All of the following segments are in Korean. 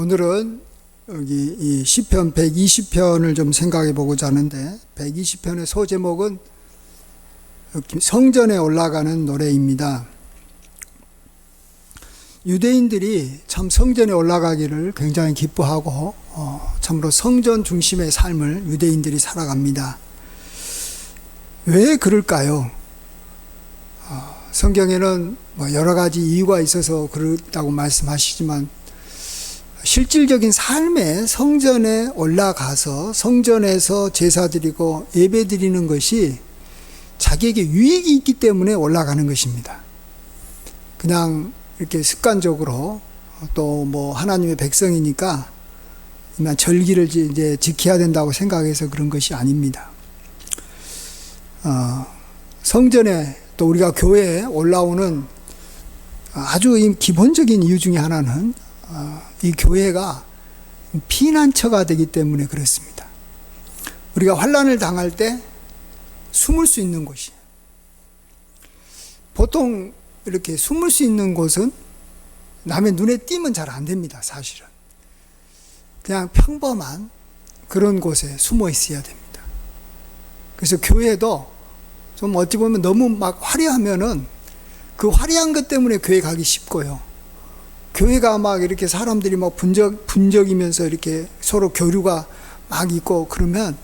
오늘은 여기 이 시편 120편을 좀 생각해 보고자 하는데, 120편의 소제목은 성전에 올라가는 노래입니다. 유대인들이 참 성전에 올라가기를 굉장히 기뻐하고 참으로 성전 중심의 삶을 유대인들이 살아갑니다. 왜 그럴까요? 성경에는 여러 가지 이유가 있어서 그렇다고 말씀하시지만, 실질적인 삶에 성전에 올라가서 성전에서 제사 드리고 예배 드리는 것이 자기에게 유익이 있기 때문에 올라가는 것입니다. 그냥 이렇게 습관적으로 또 하나님의 백성이니까 절기를 이제 지켜야 된다고 생각해서 그런 것이 아닙니다. 성전에 또 우리가 교회에 올라오는 아주 기본적인 이유 중에 하나는 이 교회가 피난처가 되기 때문에 그렇습니다. 우리가 환난을 당할 때 숨을 수 있는 곳이에요. 보통 이렇게 숨을 수 있는 곳은 남의 눈에 띄면 잘 안 됩니다, 사실은. 그냥 평범한 그런 곳에 숨어 있어야 됩니다. 그래서 교회도 좀 어찌 보면 너무 막 화려하면은 그 화려한 것 때문에 교회 가기 쉽고요. 교회가 막 이렇게 사람들이 막 분적이면서 이렇게 서로 교류가 막 있고 그러면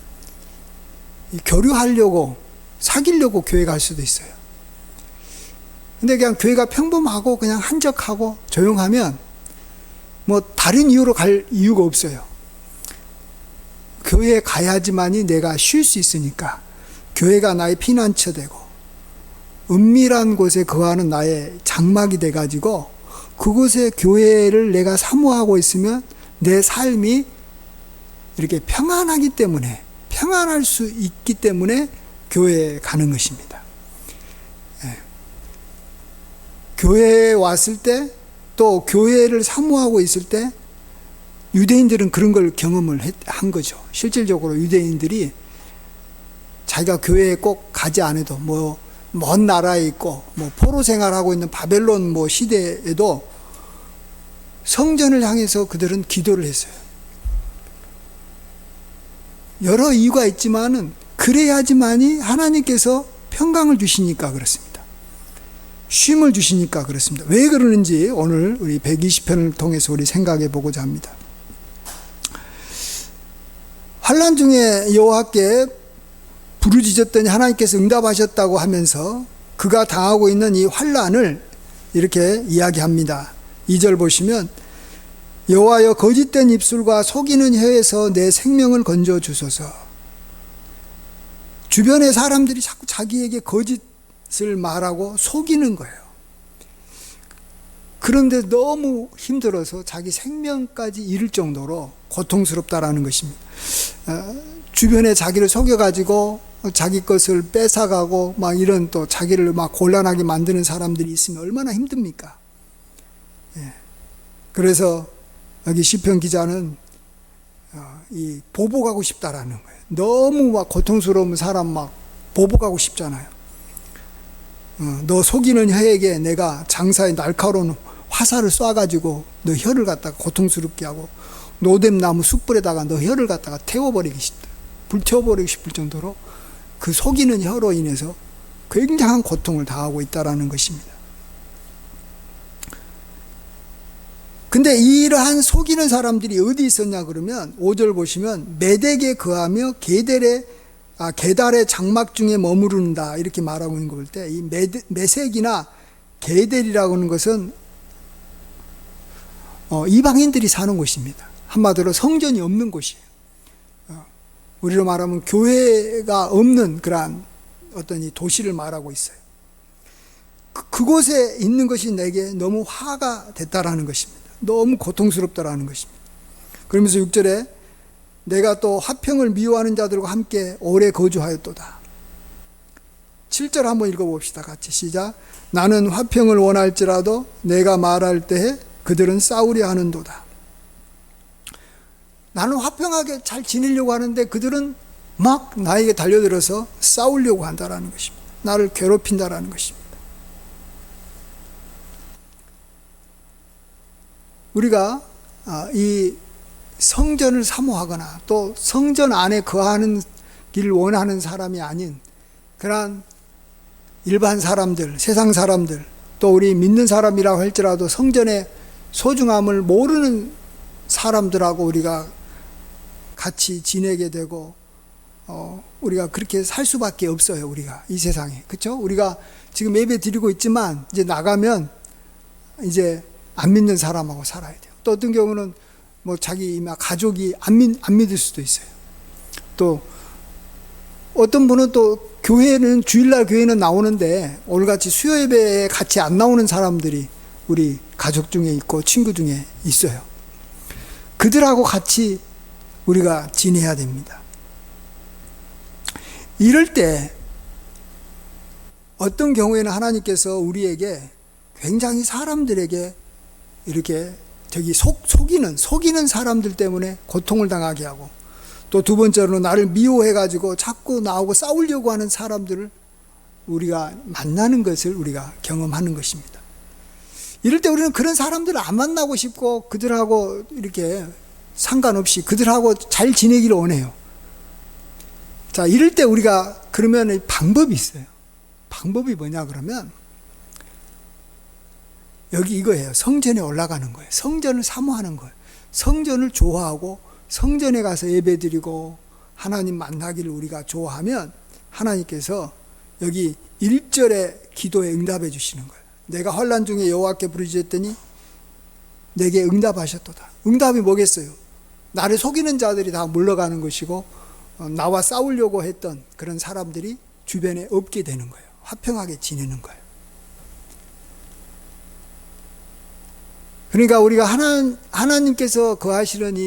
교류하려고, 사귀려고 교회 갈 수도 있어요. 근데 그냥 교회가 평범하고 그냥 한적하고 조용하면 다른 이유로 갈 이유가 없어요. 교회에 가야지만이 내가 쉴 수 있으니까 교회가 나의 피난처 되고 은밀한 곳에 거하는 나의 장막이 돼가지고 그곳에 교회를 내가 사모하고 있으면 내 삶이 이렇게 평안하기 때문에, 평안할 수 있기 때문에 교회에 가는 것입니다. 교회에 왔을 때, 또 교회를 사모하고 있을 때 유대인들은 그런 걸 경험을 한 거죠. 실질적으로 유대인들이 자기가 교회에 꼭 가지 않아도 먼 나라에 있고 포로 생활하고 있는 바벨론 시대에도 성전을 향해서 그들은 기도를 했어요. 여러 이유가 있지만은 그래야지만이 하나님께서 평강을 주시니까 그렇습니다. 쉼을 주시니까 그렇습니다. 왜 그러는지 오늘 우리 120편을 통해서 우리 생각해 보고자 합니다. 환난 중에 여호와께 부르짖었더니 하나님께서 응답하셨다고 하면서 그가 당하고 있는 이 환난을 이렇게 이야기합니다. 2절 보시면, 여호와여 거짓된 입술과 속이는 혀에서 내 생명을 건져 주소서. 주변의 사람들이 자꾸 자기에게 거짓을 말하고 속이는 거예요. 그런데 너무 힘들어서 자기 생명까지 잃을 정도로 고통스럽다라는 것입니다. 주변에 자기를 속여가지고 자기 것을 뺏어가고 이런 또 자기를 곤란하게 만드는 사람들이 있으면 얼마나 힘듭니까? 그래서 여기 시편 기자는 이 보복하고 싶다라는 거예요. 너무 고통스러운 사람 보복하고 싶잖아요. 너 속이는 혀에게 내가 장사의 날카로운 화살을 쏴가지고 너 혀를 갖다가 고통스럽게 하고 노뎀나무 숯불에다가 너 혀를 갖다가 태워버리기 싶다. 불태워버리고 싶을 정도로 그 속이는 혀로 인해서 굉장한 고통을 당하고 있다라는 것입니다. 근데 이러한 속이는 사람들이 어디 있었냐 그러면 5절 보시면, 메덱에 거하며 게달의 장막 중에 머무른다 이렇게 말하고 있는 걸 때, 이 메색이나 게델이라고 하는 것은 이방인들이 사는 곳입니다. 한마디로 성전이 없는 곳이에요. 우리로 말하면 교회가 없는 그러한 어떤 이 도시를 말하고 있어요. 그곳에 있는 것이 내게 너무 화가 됐다라는 것입니다. 너무 고통스럽다라는 것입니다. 그러면서 6절에 내가 또 화평을 미워하는 자들과 함께 오래 거주하였도다. 7절 한번 읽어봅시다. 같이 시작. 나는 화평을 원할지라도 내가 말할 때에 그들은 싸우려 하는도다. 나는 화평하게 잘 지내려고 하는데 그들은 막 나에게 달려들어서 싸우려고 한다라는 것입니다. 나를 괴롭힌다라는 것입니다. 우리가 이 성전을 사모하거나 또 성전 안에 거하는 길 원하는 사람이 아닌 그러한 일반 사람들, 세상 사람들, 또 우리 믿는 사람이라고 할지라도 성전의 소중함을 모르는 사람들하고 우리가 같이 지내게 되고 우리가 그렇게 살 수밖에 없어요. 우리가 이 세상에, 그렇죠? 우리가 지금 예배 드리고 있지만 이제 나가면 이제 안 믿는 사람하고 살아야 돼요. 또 어떤 경우는 뭐 자기 가족이 안 믿을 수도 있어요. 또 어떤 분은 또 교회는 주일날 교회는 나오는데 오늘같이 수요 예배에 같이 안 나오는 사람들이 우리 가족 중에 있고 친구 중에 있어요. 그들하고 같이 우리가 지내야 됩니다. 이럴 때 어떤 경우에는 하나님께서 우리에게 굉장히 사람들에게 이렇게 속이는 사람들 때문에 고통을 당하게 하고, 또 두 번째로는 나를 미워해가지고 자꾸 나하고 싸우려고 하는 사람들을 우리가 만나는 것을 우리가 경험하는 것입니다. 이럴 때 우리는 그런 사람들을 안 만나고 싶고 그들하고 이렇게 상관없이 그들하고 잘 지내기를 원해요. 자, 이럴 때 우리가 그러면 방법이 있어요. 방법이 뭐냐 그러면 여기 이거예요. 성전에 올라가는 거예요. 성전을 사모하는 거예요. 성전을 좋아하고 성전에 가서 예배드리고 하나님 만나기를 우리가 좋아하면 하나님께서 여기 1절에 기도에 응답해 주시는 거예요. 내가 환난 중에 여호와께 부르짖었더니 내게 응답하셨도다. 응답이 뭐겠어요? 나를 속이는 자들이 다 물러가는 것이고 나와 싸우려고 했던 그런 사람들이 주변에 없게 되는 거예요. 화평하게 지내는 거예요. 그러니까 우리가 하나님께서 거하시는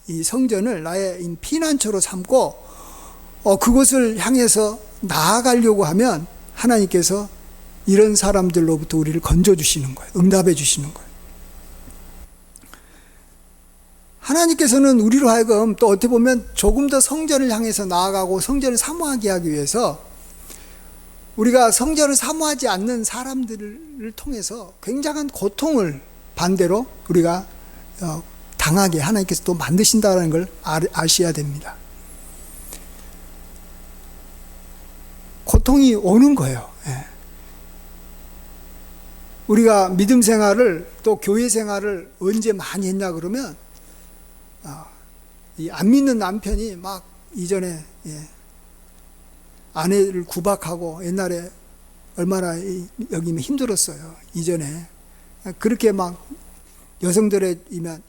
이 성전을 나의 피난처로 삼고 그것을 향해서 나아가려고 하면 하나님께서 이런 사람들로부터 우리를 건져주시는 거예요. 응답해 주시는 거예요. 하나님께서는 우리로 하여금 또 어떻게 보면 조금 더 성전을 향해서 나아가고 성전을 사모하게 하기 위해서 우리가 성전을 사모하지 않는 사람들을 통해서 굉장한 고통을 반대로 우리가 당하게 하나님께서 또 만드신다는 걸 아셔야 됩니다. 고통이 오는 거예요. 우리가 믿음 생활을 또 교회 생활을 언제 많이 했냐 그러면 이 안 믿는 남편이 막 이전에 아내를 구박하고 옛날에 얼마나 여기 힘들었어요. 이전에 그렇게 막 여성들의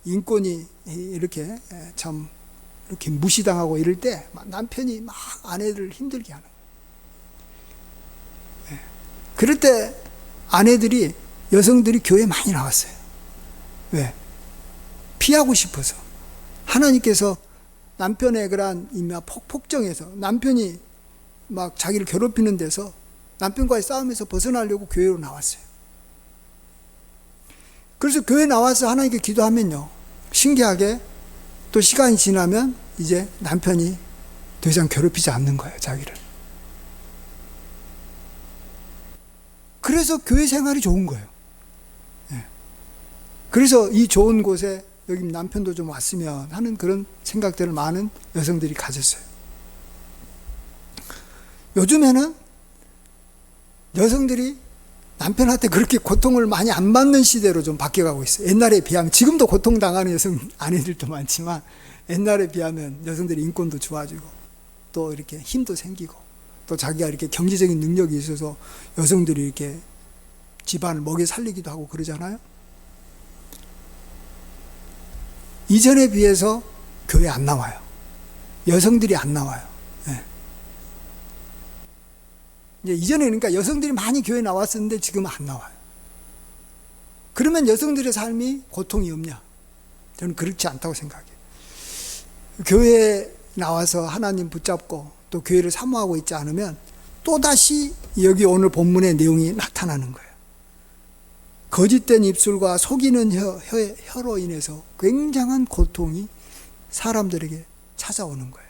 인권이 이렇게 참 이렇게 무시당하고 이럴 때 남편이 막 아내를 힘들게 하는 거예요. 그럴 때 여성들이 교회에 많이 나왔어요. 왜? 피하고 싶어서. 하나님께서 남편의 그러한 폭정에서 남편이 막 자기를 괴롭히는 데서 남편과의 싸움에서 벗어나려고 교회로 나왔어요. 그래서 교회 나와서 하나님께 기도하면요, 신기하게 또 시간이 지나면 이제 남편이 더 이상 괴롭히지 않는 거예요, 자기를. 그래서 교회 생활이 좋은 거예요. 그래서 이 좋은 곳에 여기 남편도 좀 왔으면 하는 그런 생각들을 많은 여성들이 가졌어요. 요즘에는 여성들이 남편한테 그렇게 고통을 많이 안 받는 시대로 좀 바뀌어가고 있어요. 옛날에 비하면, 지금도 고통당하는 여성 아내들도 많지만 옛날에 비하면 여성들의 인권도 좋아지고 또 이렇게 힘도 생기고 또 자기가 이렇게 경제적인 능력이 있어서 여성들이 이렇게 집안을 먹여 살리기도 하고 그러잖아요. 이전에 비해서 교회 안 나와요. 여성들이 안 나와요. 이전에 그러니까 여성들이 많이 교회 나왔었는데 지금은 안 나와요. 그러면 여성들의 삶이 고통이 없냐? 저는 그렇지 않다고 생각해요. 교회에 나와서 하나님 붙잡고 또 교회를 사모하고 있지 않으면 또다시 여기 오늘 본문의 내용이 나타나는 거예요. 거짓된 입술과 속이는 혀로 인해서 굉장한 고통이 사람들에게 찾아오는 거예요.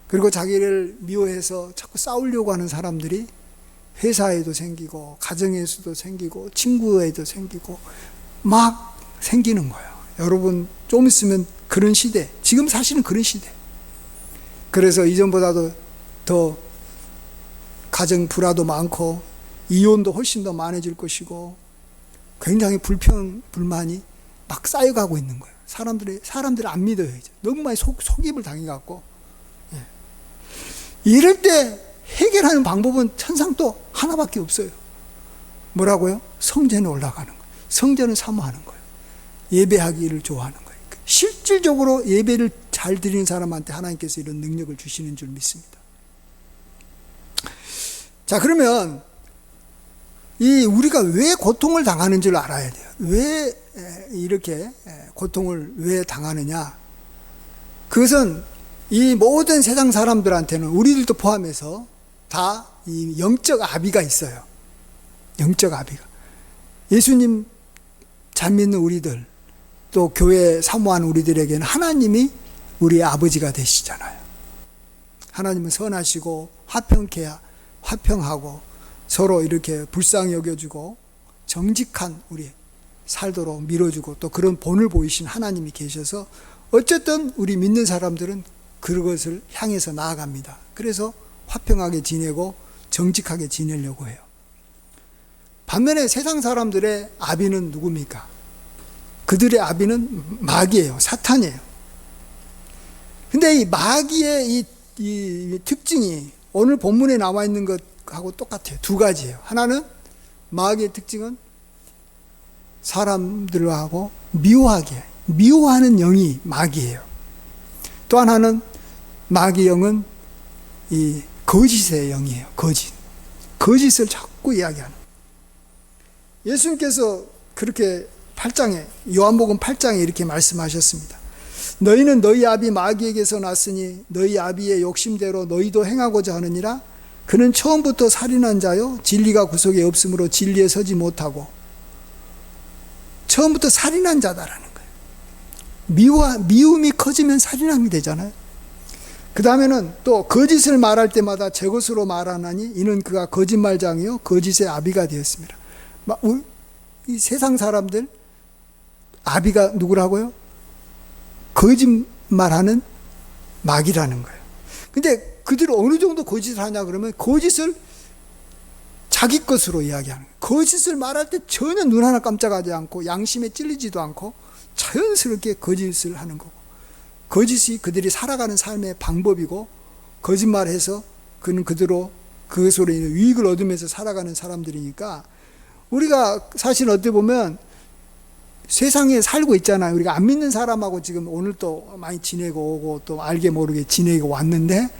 그리고 자기를 미워해서 자꾸 싸우려고 하는 사람들이 회사에도 생기고 가정에서도 생기고 친구에도 생기고 막 생기는 거예요. 여러분 좀 있으면 그런 시대, 지금 사실은 그런 시대. 그래서 이전보다도 더 가정 불화도 많고 이혼도 훨씬 더 많아질 것이고 굉장히 불평, 불만이 막 쌓여가고 있는 거예요. 사람들을 안 믿어요. 이제. 너무 많이 속임을 당해갖고. 예. 이럴 때 해결하는 방법은 천상 또 하나밖에 없어요. 뭐라고요? 성전에 올라가는 거예요. 성전을 사모하는 거예요. 예배하기를 좋아하는 거예요. 실질적으로 예배를 잘 드리는 사람한테 하나님께서 이런 능력을 주시는 줄 믿습니다. 자, 그러면 우리가 왜 고통을 당하는 줄 알아야 돼요. 왜 이렇게 고통을 왜 당하느냐? 그것은 이 모든 세상 사람들한테는 우리들도 포함해서 다 이 영적 아비가 있어요. 영적 아비가. 예수님 잘 믿는 우리들, 또 교회 사모하는 우리들에게는 하나님이 우리의 아버지가 되시잖아요. 하나님은 선하시고 화평하고 서로 이렇게 불쌍히 여겨주고 정직한 우리 살도록 밀어주고 또 그런 본을 보이신 하나님이 계셔서 어쨌든 우리 믿는 사람들은 그것을 향해서 나아갑니다. 그래서 화평하게 지내고 정직하게 지내려고 해요. 반면에 세상 사람들의 아비는 누굽니까? 그들의 아비는 마귀예요. 사탄이에요. 근데 이 마귀의 이 특징이 오늘 본문에 나와 있는 것하고 똑같아요. 두 가지예요. 하나는 마귀의 특징은 사람들하고 미워하는 영이 마귀예요. 또 하나는 마귀 영은 이 거짓의 영이에요. 거짓을 자꾸 이야기하는. 예수님께서 그렇게 요한복음 8장에 이렇게 말씀하셨습니다. 너희는 너희 아비 마귀에게서 났으니 너희 아비의 욕심대로 너희도 행하고자 하느니라. 그는 처음부터 살인한 자요 진리가 구속에 없으므로 진리에 서지 못하고. 처음부터 살인한 자다라는 거예요. 미움이 커지면 살인함이 되잖아요. 그 다음에는 또 거짓을 말할 때마다 제 것으로 말하나니 이는 그가 거짓말장이요 거짓의 아비가 되었습니다. 이 세상 사람들 아비가 누구라고요? 거짓말하는 마귀라는 거예요. 근데 그들은 어느 정도 거짓을 하냐 그러면 거짓을 자기 것으로 이야기하는 거예요. 거짓을 말할 때 전혀 눈 하나 깜짝하지 않고 양심에 찔리지도 않고 자연스럽게 거짓을 하는 거고, 거짓이 그들이 살아가는 삶의 방법이고, 거짓말해서 그는 그것으로 인해 유익을 얻으면서 살아가는 사람들이니까, 우리가 사실 어떻게 보면 세상에 살고 있잖아요. 우리가 안 믿는 사람하고 지금 오늘 또 많이 지내고 오고 또 알게 모르게 지내고 왔는데,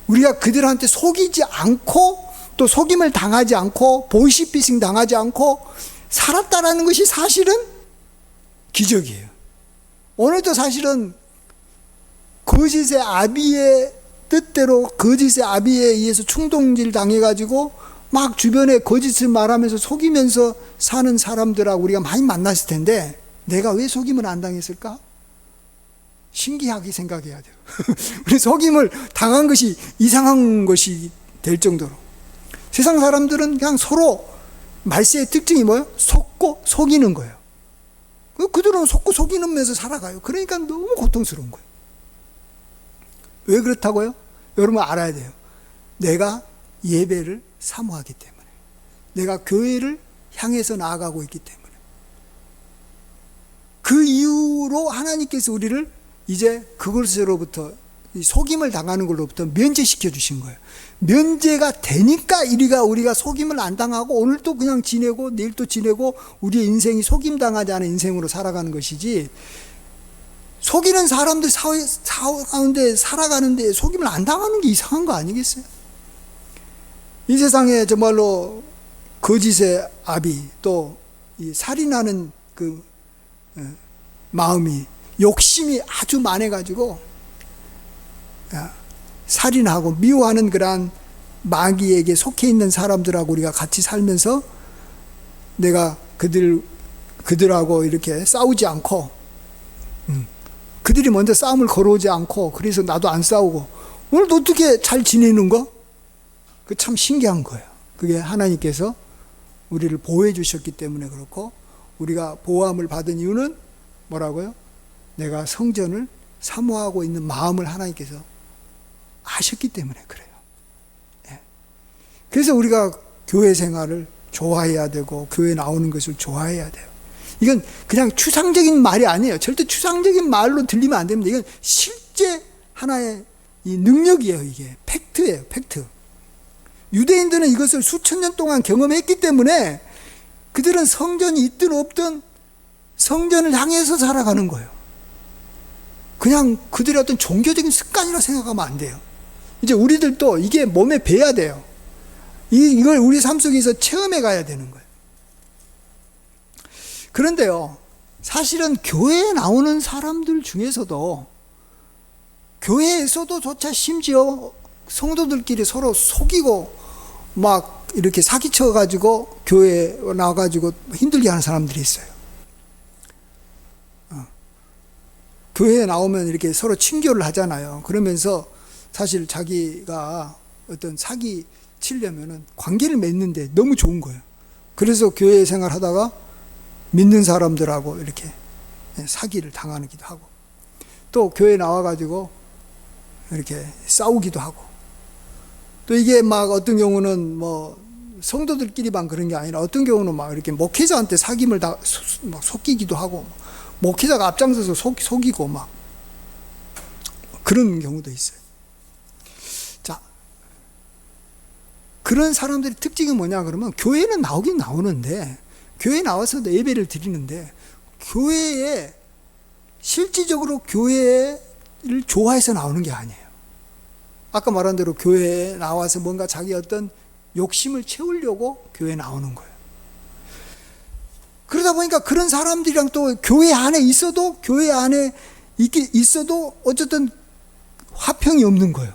우리가 그들한테 속이지 않고 또 속임을 당하지 않고 보이시피싱 당하지 않고 살았다라는 것이 사실은 기적이에요. 오늘도 사실은 거짓의 아비의 뜻대로 거짓의 아비에 의해서 충동질 당해가지고 막 주변에 거짓을 말하면서 속이면서 사는 사람들하고 우리가 많이 만났을 텐데, 내가 왜 속임을 안 당했을까? 신기하게 생각해야 돼요. 우리 속임을 당한 것이 이상한 것이 될 정도로. 세상 사람들은 그냥 서로 말세의 특징이 뭐예요? 속고 속이는 거예요. 그들은 속고 속이면서 살아가요. 그러니까 너무 고통스러운 거예요. 왜 그렇다고요? 여러분 알아야 돼요. 내가 예배를 사모하기 때문에, 내가 교회를 향해서 나아가고 있기 때문에, 그 이유로 하나님께서 우리를 이제 그것으로부터, 속임을 당하는 걸로부터 면제시켜 주신 거예요. 면제가 되니까 우리가 속임을 안 당하고 오늘 또 그냥 지내고 내일 또 지내고 우리의 인생이 속임 당하지 않은 인생으로 살아가는 것이지, 속이는 사람들 사회 가운데 살아가는데 속임을 안 당하는 게 이상한 거 아니겠어요? 이 세상에 정말로 거짓의 아비, 또 이 살인하는 그 마음이, 욕심이 아주 많아가지고 살인하고 미워하는 그러한 마귀에게 속해 있는 사람들하고 우리가 같이 살면서 내가 그들하고 이렇게 싸우지 않고, 그들이 먼저 싸움을 걸어오지 않고, 그래서 나도 안 싸우고 오늘도 어떻게 잘 지내는 거? 그 참 신기한 거예요. 그게 하나님께서 우리를 보호해 주셨기 때문에 그렇고, 우리가 보호함을 받은 이유는 뭐라고요? 내가 성전을 사모하고 있는 마음을 하나님께서 아셨기 때문에 그래요. 예. 그래서 우리가 교회 생활을 좋아해야 되고 교회 나오는 것을 좋아해야 돼요. 이건 그냥 추상적인 말이 아니에요. 절대 추상적인 말로 들리면 안 됩니다. 이건 실제 하나의 이 능력이에요. 이게 팩트예요. 팩트. 유대인들은 이것을 수천 년 동안 경험했기 때문에 그들은 성전이 있든 없든 성전을 향해서 살아가는 거예요. 그냥 그들의 어떤 종교적인 습관이라 생각하면 안 돼요. 이제 우리들도 이게 몸에 배야 돼요. 이걸 우리 삶 속에서 체험해 가야 되는 거예요. 그런데요, 사실은 교회에 나오는 사람들 중에서도 교회에서도 조차 심지어 성도들끼리 서로 속이고 막 이렇게 사기쳐 가지고 교회에 나와 가지고 힘들게 하는 사람들이 있어요. 교회에 나오면 이렇게 서로 친교를 하잖아요. 그러면서 사실 자기가 어떤 사기 치려면은 관계를 맺는데 너무 좋은 거예요. 그래서 교회 생활하다가 믿는 사람들하고 이렇게 사기를 당하기도 하고, 또 교회 나와가지고 이렇게 싸우기도 하고, 또 이게 막 어떤 경우는 뭐 성도들끼리만 그런 게 아니라 어떤 경우는 막 이렇게 목회자한테 사김을 다 막 속이기도 하고, 목회자가 앞장서서 속이고 막 그런 경우도 있어요. 자, 그런 사람들의 특징이 뭐냐 그러면 교회는 나오긴 나오는데, 교회에 나와서도 예배를 드리는데 교회에 실질적으로 교회를 좋아해서 나오는 게 아니에요. 아까 말한 대로 교회에 나와서 뭔가 자기 어떤 욕심을 채우려고 교회에 나오는 거예요. 그러다 보니까 그런 사람들이랑 또 교회 안에 있어도 어쨌든 화평이 없는 거예요.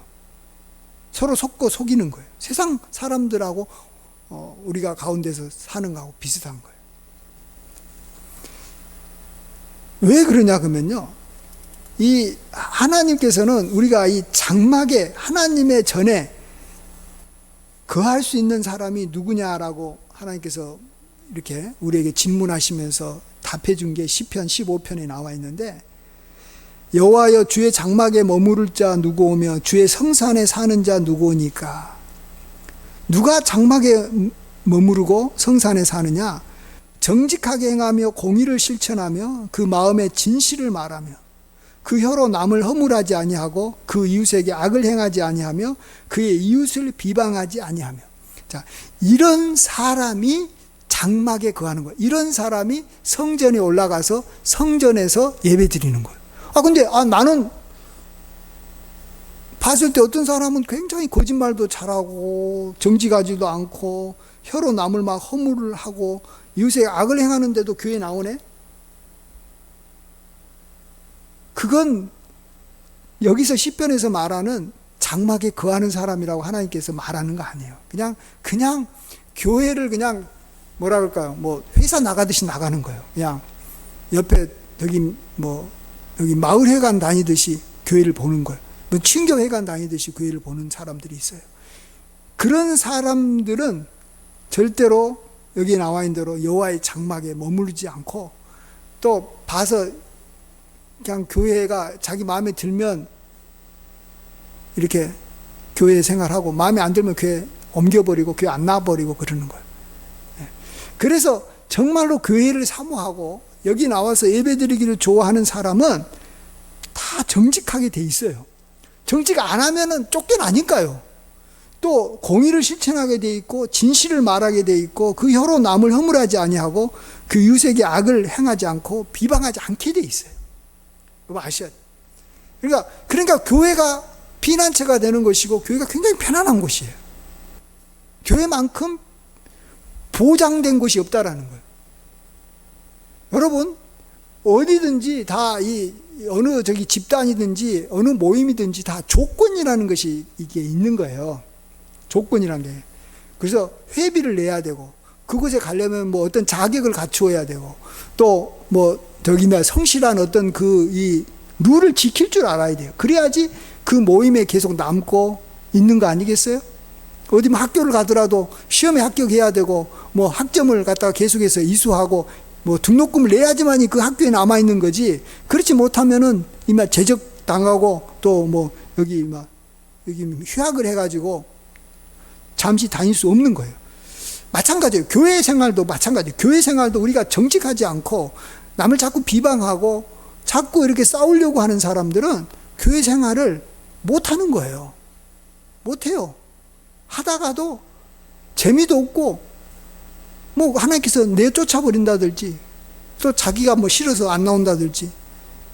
서로 속고 속이는 거예요. 세상 사람들하고 우리가 가운데서 사는 거하고 비슷한 거예요. 왜 그러냐 그러면요, 이 하나님께서는 우리가 이 장막에 하나님의 전에 거할 수 있는 사람이 누구냐라고 하나님께서 이렇게 우리에게 질문하시면서 답해 준 게 시편 15편에 나와 있는데, 여호와여 주의 장막에 머무를 자 누구 오며 주의 성산에 사는 자 누구 오니까. 누가 장막에 머무르고 성산에 사느냐? 정직하게 행하며 공의를 실천하며 그 마음에 진실을 말하며 그 혀로 남을 허물하지 아니하고 그 이웃에게 악을 행하지 아니하며 그의 이웃을 비방하지 아니하며. 자, 이런 사람이 장막에 거하는 거예요. 이런 사람이 성전에 올라가서 성전에서 예배 드리는 거예요. 근데 나는 봤을 때 어떤 사람은 굉장히 거짓말도 잘하고 정직하지도 않고 혀로 남을 막 허물을 하고 이웃에 악을 행하는데도 교회에 나오네? 그건 여기서 시편에서 말하는 장막에 거하는 사람이라고 하나님께서 말하는 거 아니에요. 그냥 교회를 그냥 뭐라 그럴까요? 뭐 회사 나가듯이 나가는 거예요. 그냥 옆에 여기 마을회관 다니듯이 교회를 보는 거예요. 뭐 친교회관 다니듯이 교회를 보는 사람들이 있어요. 그런 사람들은 절대로 여기 나와 있는 대로 여호와의 장막에 머무르지 않고, 또 봐서 그냥 교회가 자기 마음에 들면 이렇게 교회 생활하고 마음에 안 들면 교회 옮겨버리고 교회 안 나와버리고 그러는 거예요. 그래서 정말로 교회를 사모하고 여기 나와서 예배드리기를 좋아하는 사람은 다 정직하게 돼 있어요. 정직 안 하면은 쫓겨나니까요. 또 공의를 실천하게 돼 있고 진실을 말하게 돼 있고 그 혀로 남을 허물하지 아니하고 그 이웃에게 악을 행하지 않고 비방하지 않게 돼 있어요. 그거 아셔야 돼요. 그러니까 교회가 피난처가 되는 것이고 교회가 굉장히 편안한 곳이에요. 교회만큼 보장된 곳이 없다라는 거예요. 여러분, 어디든지 다 어느 집단이든지 어느 모임이든지 다 조건이라는 것이 이게 있는 거예요. 조건이란 게. 그래서 회비를 내야 되고, 그곳에 가려면 뭐 어떤 자격을 갖추어야 되고, 또 성실한 어떤 이 룰을 지킬 줄 알아야 돼요. 그래야지 그 모임에 계속 남고 있는 거 아니겠어요? 어디 학교를 가더라도 시험에 합격해야 되고, 뭐 학점을 갖다가 계속해서 이수하고 뭐 등록금을 내야지만이 그 학교에 남아 있는 거지. 그렇지 못하면은 이만 제적 당하고 또 뭐 여기 휴학을 해가지고 잠시 다닐 수 없는 거예요. 마찬가지예요. 교회 생활도 마찬가지예요. 교회 생활도 우리가 정직하지 않고 남을 자꾸 비방하고 자꾸 이렇게 싸우려고 하는 사람들은 교회 생활을 못 하는 거예요. 못 해요. 하다가도 재미도 없고 뭐 하나님께서 내쫓아 버린다든지 또 자기가 뭐 싫어서 안 나온다든지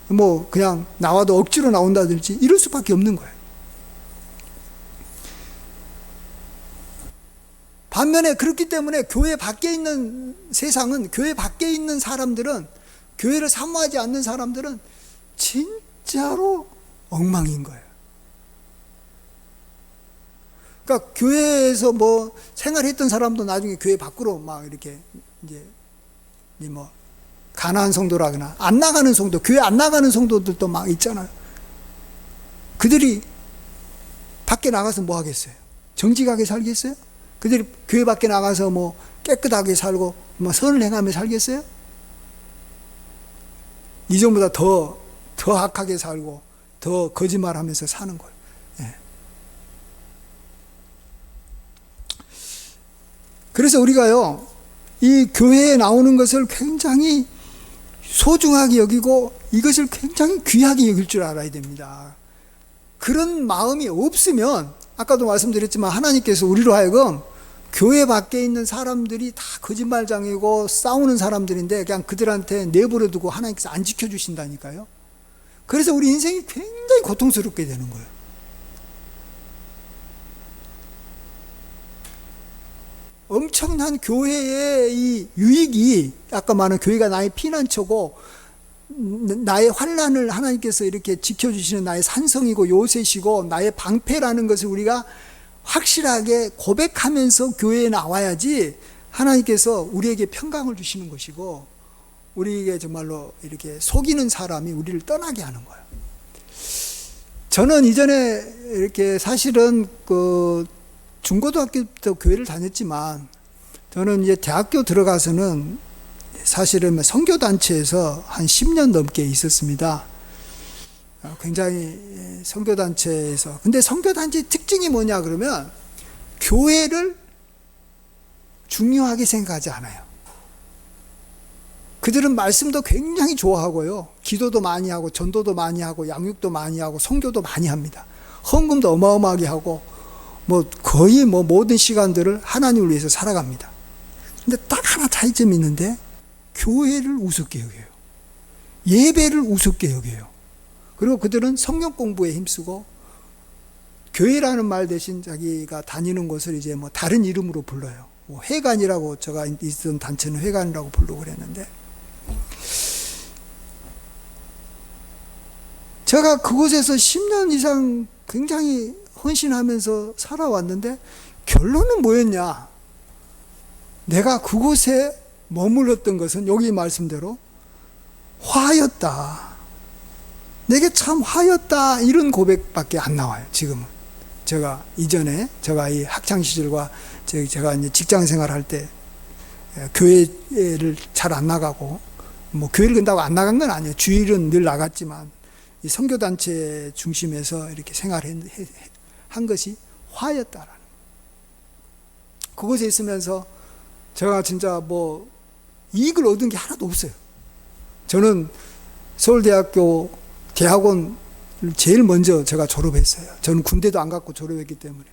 뭐 그냥 나와도 억지로 나온다든지 이럴 수밖에 없는 거예요. 반면에 그렇기 때문에 교회 밖에 있는 세상은, 교회 밖에 있는 사람들은, 교회를 사모하지 않는 사람들은 진짜로 엉망인 거예요. 그러니까 교회에서 뭐 생활했던 사람도 나중에 교회 밖으로 막 이렇게 이제 뭐 가난한 성도라거나 안 나가는 성도, 교회 안 나가는 성도들도 막 있잖아요. 그들이 밖에 나가서 뭐 하겠어요? 정직하게 살겠어요? 그들이 교회 밖에 나가서 뭐 깨끗하게 살고 뭐 선을 행하며 살겠어요? 이전보다 더 악하게 살고 더 거짓말하면서 사는 거예요. 예. 그래서 우리가요, 이 교회에 나오는 것을 굉장히 소중하게 여기고 이것을 굉장히 귀하게 여길 줄 알아야 됩니다. 그런 마음이 없으면 아까도 말씀드렸지만 하나님께서 우리로 하여금 교회 밖에 있는 사람들이 다 거짓말장이고 싸우는 사람들인데 그냥 그들한테 내버려 두고 하나님께서 안 지켜주신다니까요. 그래서 우리 인생이 굉장히 고통스럽게 되는 거예요. 엄청난 교회의 이 유익이, 아까 말한 교회가 나의 피난처고 나의 환난을 하나님께서 이렇게 지켜주시는 나의 산성이고 요새시고 나의 방패라는 것을 우리가 확실하게 고백하면서 교회에 나와야지 하나님께서 우리에게 평강을 주시는 것이고 우리에게 정말로 이렇게 속이는 사람이 우리를 떠나게 하는 거예요. 저는 이전에 이렇게 사실은 그 중고등학교 때 교회를 다녔지만 저는 이제 대학교 들어가서는 사실은 선교단체에서 한 10년 넘게 있었습니다. 굉장히 선교단체에서. 근데 선교단체 특징이 뭐냐 그러면 교회를 중요하게 생각하지 않아요. 그들은 말씀도 굉장히 좋아하고요. 기도도 많이 하고 전도도 많이 하고 양육도 많이 하고 선교도 많이 합니다. 헌금도 어마어마하게 하고 뭐 거의 뭐 모든 시간들을 하나님을 위해서 살아갑니다. 근데 딱 하나 차이점이 있는데 교회를 우습게 여겨요. 예배를 우습게 여겨요. 그리고 그들은 성경 공부에 힘쓰고 교회라는 말 대신 자기가 다니는 곳을 이제 뭐 다른 이름으로 불러요. 뭐 회관이라고, 제가 있던 단체는 회관이라고 부르고 그랬는데, 제가 그곳에서 10년 이상 굉장히 헌신하면서 살아왔는데 결론은 뭐였냐? 내가 그곳에 머물렀던 것은 여기 말씀대로 화였다. 내게 참 화였다. 이런 고백밖에 안 나와요. 지금은. 제가 이전에 제가 이 학창 시절과 제가 이제 직장 생활할 때 교회를 잘 안 나가고, 뭐 교회를 간다고 안 나간 건 아니에요. 주일은 늘 나갔지만 이 선교단체 중심에서 이렇게 생활한 것이 화였다라는. 그곳에 있으면서 제가 진짜 뭐 이익을 얻은 게 하나도 없어요. 저는 서울대학교 대학원을 제일 먼저 제가 졸업했어요. 저는 군대도 안 갔고 졸업했기 때문에.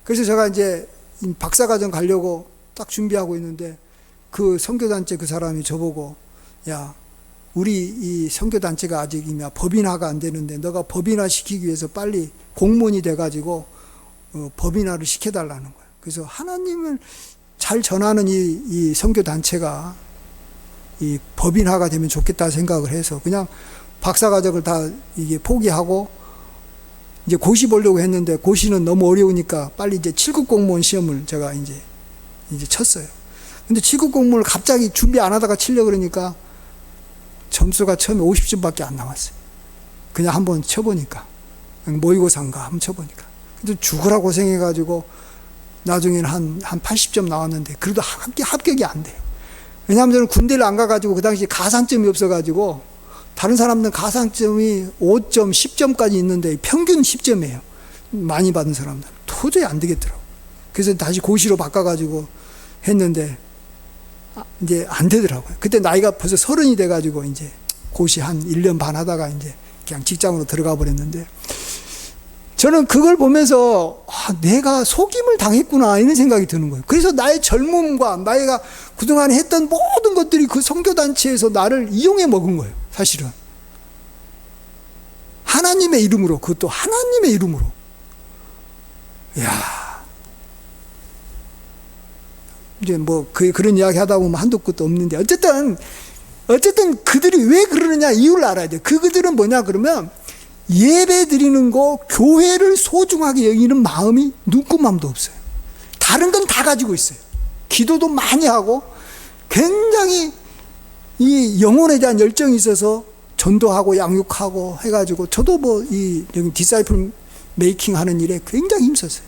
그래서 제가 이제 박사과정 가려고 딱 준비하고 있는데 그 선교단체 그 사람이 저보고, 야, 우리 이 선교단체가 아직 법인화가 안 되는데 너가 법인화 시키기 위해서 빨리 공무원이 돼가지고 법인화를 시켜달라는 거예요. 그래서 하나님을 잘 전하는 이 선교단체가 이 법인화가 되면 좋겠다 생각을 해서 그냥 박사과정을 다 이게 포기하고 이제 고시 보려고 했는데 고시는 너무 어려우니까 빨리 이제 7급 공무원 시험을 제가 이제 쳤어요. 근데 7급 공무원을 갑자기 준비 안 하다가 치려고 그러니까 점수가 처음에 50점밖에 안 나왔어요. 그냥 한번 쳐보니까. 모의고사인가 한번 쳐보니까. 근데 죽으라 고생해가지고 나중에는 한 80점 나왔는데 그래도 합격이 안 돼요. 왜냐하면 저는 군대를 안 가가지고 그 당시 가산점이 없어가지고 다른 사람들은 가산점이 5점, 10점까지 있는데 평균 10점이에요. 많이 받은 사람들. 도저히 안 되겠더라고. 그래서 다시 고시로 바꿔가지고 했는데 이제 안 되더라고요. 그때 나이가 벌써 30이 돼가지고 이제 고시 한 1년 반 하다가 이제 그냥 직장으로 들어가 버렸는데 저는 그걸 보면서 내가 속임을 당했구나 이런 생각이 드는 거예요. 그래서 나의 젊음과 나이가 그동안 했던 모든 것들이 그 선교단체에서 나를 이용해 먹은 거예요. 사실은 하나님의 이름으로, 그것도 하나님의 이름으로. 이야, 이제 뭐 그런 이야기 하다 보면 한도 끝도 없는데 어쨌든 그들이 왜 그러느냐 이유를 알아야 돼요. 그들은 뭐냐 그러면 예배 드리는 거, 교회를 소중하게 여기는 마음이 눈꼽만도 없어요. 다른 건 다 가지고 있어요. 기도도 많이 하고 굉장히 이 영혼에 대한 열정이 있어서 전도하고 양육하고 해가지고 저도 뭐 이 디사이플 메이킹 하는 일에 굉장히 힘썼어요.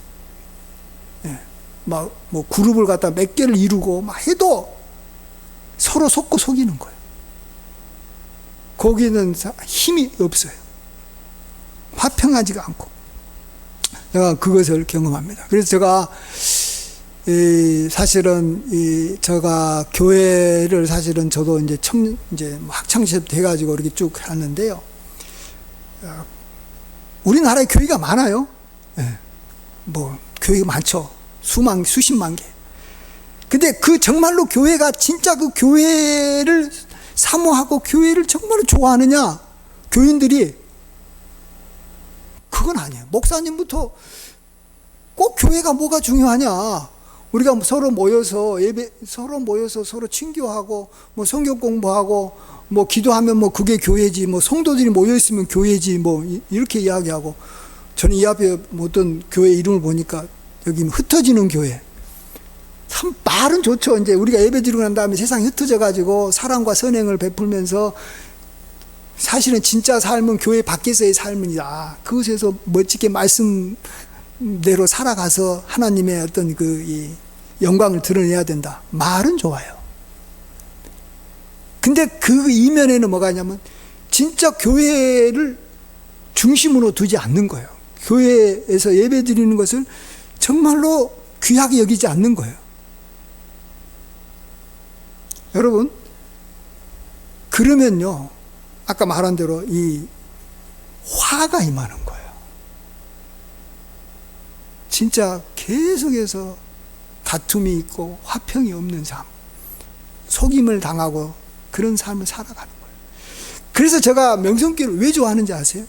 예. 막 뭐 그룹을 갖다 몇 개를 이루고 막 해도 서로 속고 속이는 거예요. 거기는 힘이 없어요. 화평하지가 않고. 제가 그것을 경험합니다. 그래서 제가 사실은 제가 교회를 사실은 저도 이제 이제 학창 시절 돼가지고 이렇게 쭉 하는데요. 우리나라에 교회가 많아요. 예. 뭐 교회가 많죠. 수십만 개. 근데 그 정말로 교회가 진짜 그 교회를 사모하고 교회를 정말로 좋아하느냐? 교인들이 그건 아니에요. 목사님부터 꼭 교회가 뭐가 중요하냐? 우리가 서로 모여서 서로 친교하고 뭐 성경 공부하고 뭐 기도하면 뭐 그게 교회지, 뭐 성도들이 모여 있으면 교회지, 뭐 이렇게 이야기하고, 저는 이 앞에 어떤 교회 이름을 보니까 여기 흩어지는 교회. 참 말은 좋죠. 이제 우리가 예배 드리고 난 다음에 세상이 흩어져 가지고 사랑과 선행을 베풀면서 사실은 진짜 삶은 교회 밖에서의 삶이다. 그것에서 멋지게 말씀대로 살아가서 하나님의 어떤 이 영광을 드러내야 된다. 말은 좋아요. 근데 그 이면에는 뭐가 있냐면 진짜 교회를 중심으로 두지 않는 거예요. 교회에서 예배 드리는 것을 정말로 귀하게 여기지 않는 거예요. 여러분, 그러면요, 아까 말한 대로 이 화가 임하는 거예요. 진짜 계속해서 다툼이 있고 화평이 없는 삶, 속임을 당하고 그런 삶을 살아가는 거예요. 그래서 제가 명성교회를 왜 좋아하는지 아세요?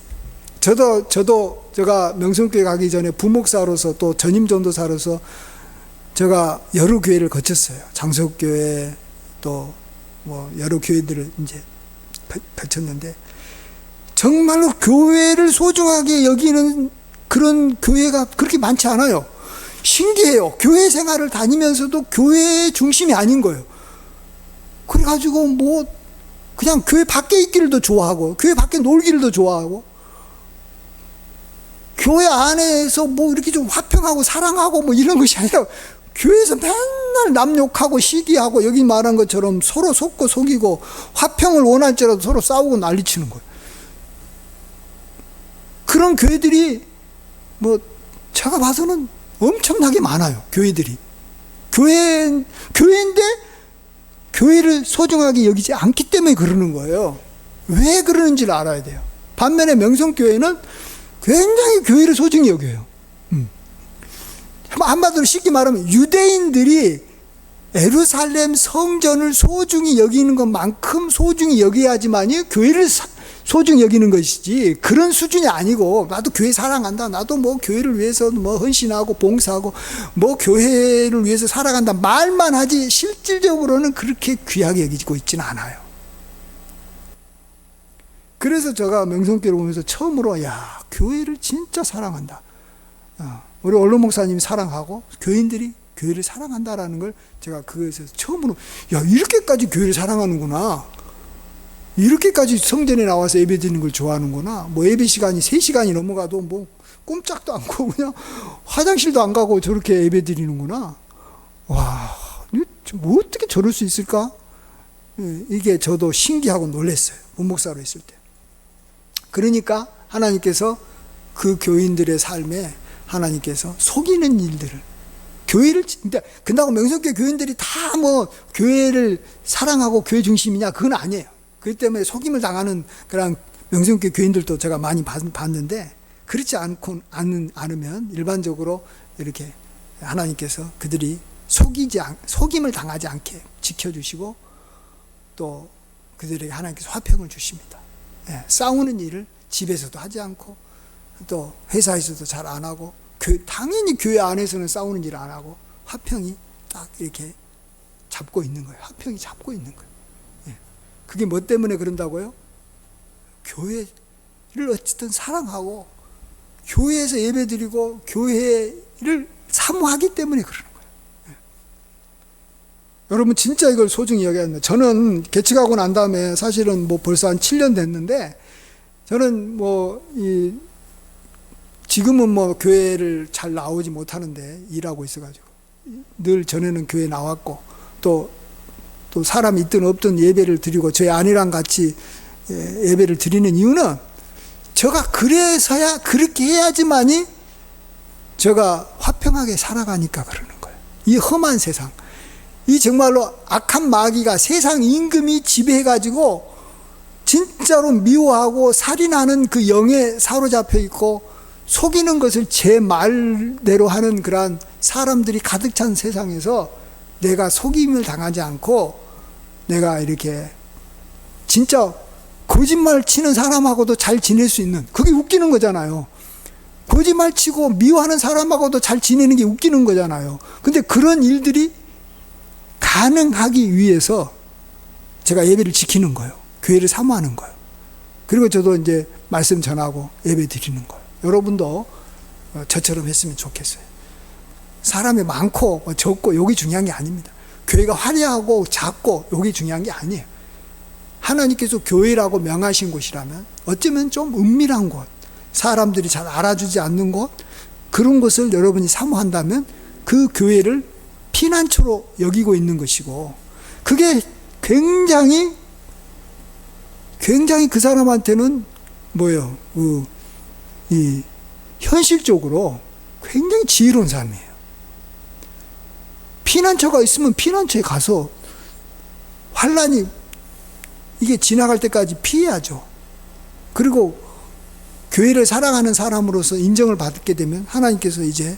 저도 제가 명성교회 가기 전에 부목사로서 또 전임전도사로서 제가 여러 교회를 거쳤어요. 장석교회 또 뭐 여러 교회들을 이제 거쳤는데 정말로 교회를 소중하게 여기는 그런 교회가 그렇게 많지 않아요. 신기해요. 교회 생활을 다니면서도 교회 중심이 아닌 거예요. 그래가지고 뭐 그냥 교회 밖에 있기를 더 좋아하고 교회 밖에 놀기를 더 좋아하고 교회 안에서 뭐 이렇게 좀 화평하고 사랑하고 뭐 이런 것이 아니라 교회에서 맨날 남 욕하고 시기하고 여기 말한 것처럼 서로 속고 속이고 화평을 원할지라도 서로 싸우고 난리치는 거예요. 그런 교회들이 뭐 제가 봐서는 엄청나게 많아요. 교회들이. 교회인데 교회를 소중하게 여기지 않기 때문에 그러는 거예요. 왜 그러는지를 알아야 돼요. 반면에 명성교회는 굉장히 교회를 소중히 여겨요. 한마디로 쉽게 말하면 유대인들이 예루살렘 성전을 소중히 여기는 것만큼 소중히 여겨야지만이 교회를 소중히 여기는 것이지, 그런 수준이 아니고 나도 교회 사랑한다, 나도 뭐 교회를 위해서 뭐 헌신하고 봉사하고 뭐 교회를 위해서 살아간다 말만 하지 실질적으로는 그렇게 귀하게 여기고 있지는 않아요. 그래서 제가 명성교회를 보면서 처음으로 야, 교회를 진짜 사랑한다, 우리 원로 목사님이 사랑하고 교인들이 교회를 사랑한다라는 걸 제가 그것에서 처음으로 야, 이렇게까지 교회를 사랑하는구나, 이렇게까지 성전에 나와서 예배 드리는 걸 좋아하는구나, 뭐 예배 시간이 3시간이 넘어가도 뭐 꼼짝도 않고 그냥 화장실도 안 가고 저렇게 예배 드리는구나. 와, 뭐 어떻게 저럴 수 있을까? 이게 저도 신기하고 놀랐어요. 문목사로 있을 때. 그러니까 하나님께서 그 교인들의 삶에 하나님께서 속이는 일들을, 교회를, 근다고 명성교회 교인들이 다 뭐 교회를 사랑하고 교회 중심이냐? 그건 아니에요. 그렇기 때문에 속임을 당하는 그런 명성교회 교인들도 제가 많이 봤는데, 그렇지 않으면 일반적으로 이렇게 하나님께서 그들이 속임을 당하지 않게 지켜주시고, 또 그들에게 하나님께서 화평을 주십니다. 싸우는 일을 집에서도 하지 않고, 또 회사에서도 잘 안 하고, 당연히 교회 안에서는 싸우는 일을 안 하고, 화평이 딱 이렇게 잡고 있는 거예요. 화평이 잡고 있는 거예요. 그게 뭐 때문에 그런다고요? 교회를 어쨌든 사랑하고, 교회에서 예배드리고, 교회를 사모하기 때문에 그러는 거예요. 여러분 진짜 이걸 소중히 여겨야 합니다. 저는 개척하고 난 다음에 사실은 뭐 벌써 한 7년 됐는데, 저는 지금은 뭐 교회를 잘 나오지 못하는데 일하고 있어가지고 늘 전에는 교회 나왔고, 또 사람이 있든 없든 예배를 드리고 저희 아내랑 같이 예배를 드리는 이유는, 제가 그래서야, 그렇게 해야지만이 제가 화평하게 살아가니까 그러는 거예요. 이 험한 세상, 이 정말로 악한 마귀가 세상 임금이 지배해가지고 진짜로 미워하고 살인하는 그 영에 사로잡혀 있고, 속이는 것을 제 말대로 하는 그러한 사람들이 가득 찬 세상에서 내가 속임을 당하지 않고, 내가 이렇게 진짜 거짓말 치는 사람하고도 잘 지낼 수 있는, 그게 웃기는 거잖아요. 거짓말 치고 미워하는 사람하고도 잘 지내는 게 웃기는 거잖아요. 근데 그런 일들이 가능하기 위해서 제가 예배를 지키는 거예요. 교회를 사모하는 거예요. 그리고 저도 이제 말씀 전하고 예배 드리는 거예요. 여러분도 저처럼 했으면 좋겠어요. 사람이 많고 적고 여기 중요한 게 아닙니다. 교회가 화려하고 작고 여기 중요한 게 아니에요. 하나님께서 교회라고 명하신 곳이라면 어쩌면 좀 은밀한 곳, 사람들이 잘 알아주지 않는 곳, 그런 것을 여러분이 사모한다면 그 교회를 피난처로 여기고 있는 것이고, 그게 굉장히 그 사람한테는 뭐예요? 현실적으로 굉장히 지혜로운 삶이에요. 피난처가 있으면 피난처에 가서 환란이 이게 지나갈 때까지 피해야죠. 그리고 교회를 사랑하는 사람으로서 인정을 받게 되면 하나님께서 이제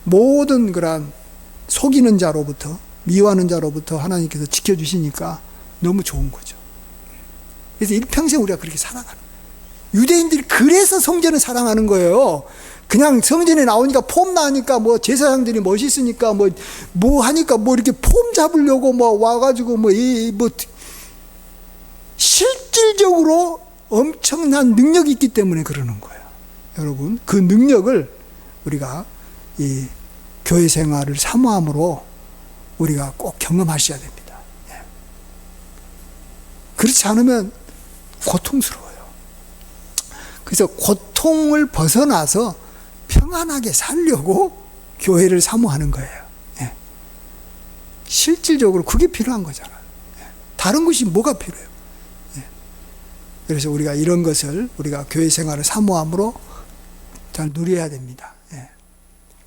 모든 그런 속이는 자로부터, 미워하는 자로부터 하나님께서 지켜주시니까 너무 좋은 거죠. 그래서 일평생 우리가 그렇게 살아가는 거예요. 유대인들이 그래서 성전을 사랑하는 거예요. 그냥 성전에 나오니까 폼 나니까 뭐 제사장들이 멋있으니까 뭐 하니까 뭐 이렇게 폼 잡으려고 뭐 와가지고 뭐 실질적으로 엄청난 능력이 있기 때문에 그러는 거예요. 여러분, 그 능력을 우리가 이 교회 생활을 사모함으로 우리가 꼭 경험하셔야 됩니다. 그렇지 않으면 고통스러워요. 그래서 고통을 벗어나서 평안하게 살려고 교회를 사모하는 거예요. 실질적으로 그게 필요한 거잖아요. 다른 것이 뭐가 필요해요? 그래서 우리가 이런 것을, 우리가 교회 생활을 사모함으로 잘 누려야 됩니다.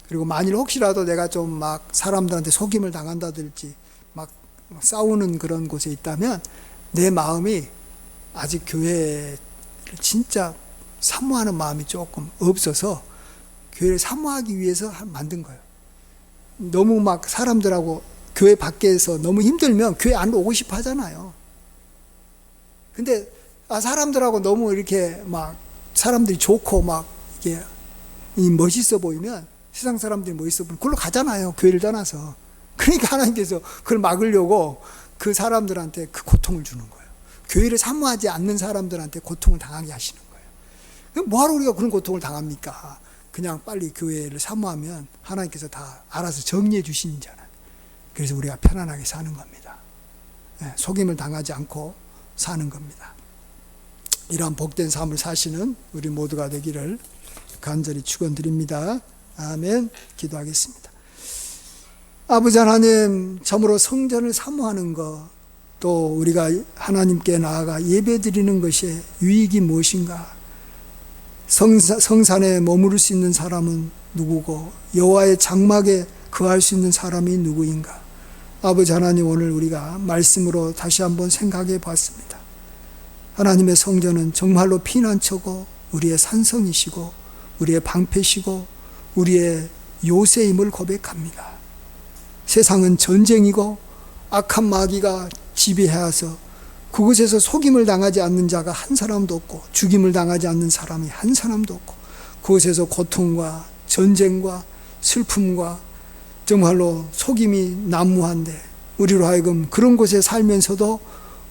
그리고 만일 혹시라도 내가 좀 막 사람들한테 속임을 당한다든지 막 싸우는 그런 곳에 있다면, 내 마음이 아직 교회를 진짜 사모하는 마음이 조금 없어서 교회를 사모하기 위해서 만든 거예요. 너무 막 사람들하고 교회 밖에서 너무 힘들면 교회 안 오고 싶어 하잖아요. 근데 사람들하고 너무 이렇게 막 사람들이 좋고 막 이게 멋있어 보이면, 세상 사람들이 멋있어 보이면 그걸로 가잖아요. 교회를 떠나서. 그러니까 하나님께서 그걸 막으려고 그 사람들한테 그 고통을 주는 거예요. 교회를 사모하지 않는 사람들한테 고통을 당하게 하시는 거예요. 뭐하러 우리가 그런 고통을 당합니까? 그냥 빨리 교회를 사모하면 하나님께서 다 알아서 정리해 주시잖아요. 그래서 우리가 편안하게 사는 겁니다. 속임을 당하지 않고 사는 겁니다. 이러한 복된 삶을 사시는 우리 모두가 되기를 간절히 축원드립니다. 아멘. 기도하겠습니다. 아버지 하나님, 참으로 성전을 사모하는 것, 또 우리가 하나님께 나아가 예배드리는 것의 유익이 무엇인가? 성산에 머무를 수 있는 사람은 누구고 여호와의 장막에 거할 수 있는 사람이 누구인가? 아버지 하나님, 오늘 우리가 말씀으로 다시 한번 생각해 봤습니다. 하나님의 성전은 정말로 피난처고 우리의 산성이시고 우리의 방패시고 우리의 요새임을 고백합니다. 세상은 전쟁이고 악한 마귀가 지배하여서 그곳에서 속임을 당하지 않는 자가 한 사람도 없고 죽임을 당하지 않는 사람이 한 사람도 없고 그곳에서 고통과 전쟁과 슬픔과 정말로 속임이 난무한데 우리로 하여금 그런 곳에 살면서도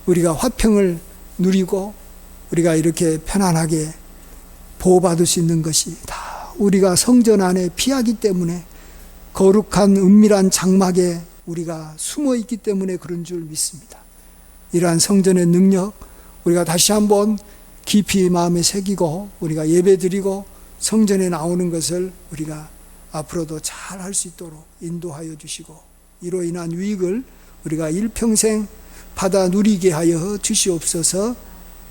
우리가 화평을 누리고 우리가 이렇게 편안하게 보호받을 수 있는 것이 다 우리가 성전 안에 피하기 때문에 거룩한 은밀한 장막에 우리가 숨어 있기 때문에 그런 줄 믿습니다. 이러한 성전의 능력 우리가 다시 한번 깊이 마음에 새기고 우리가 예배드리고 성전에 나오는 것을 우리가 앞으로도 잘 할 수 있도록 인도하여 주시고 이로 인한 유익을 우리가 일평생 받아 누리게 하여 주시옵소서.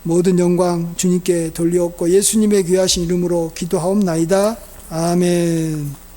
모든 영광 주님께 돌려옵고 예수님의 귀하신 이름으로 기도하옵나이다. 아멘.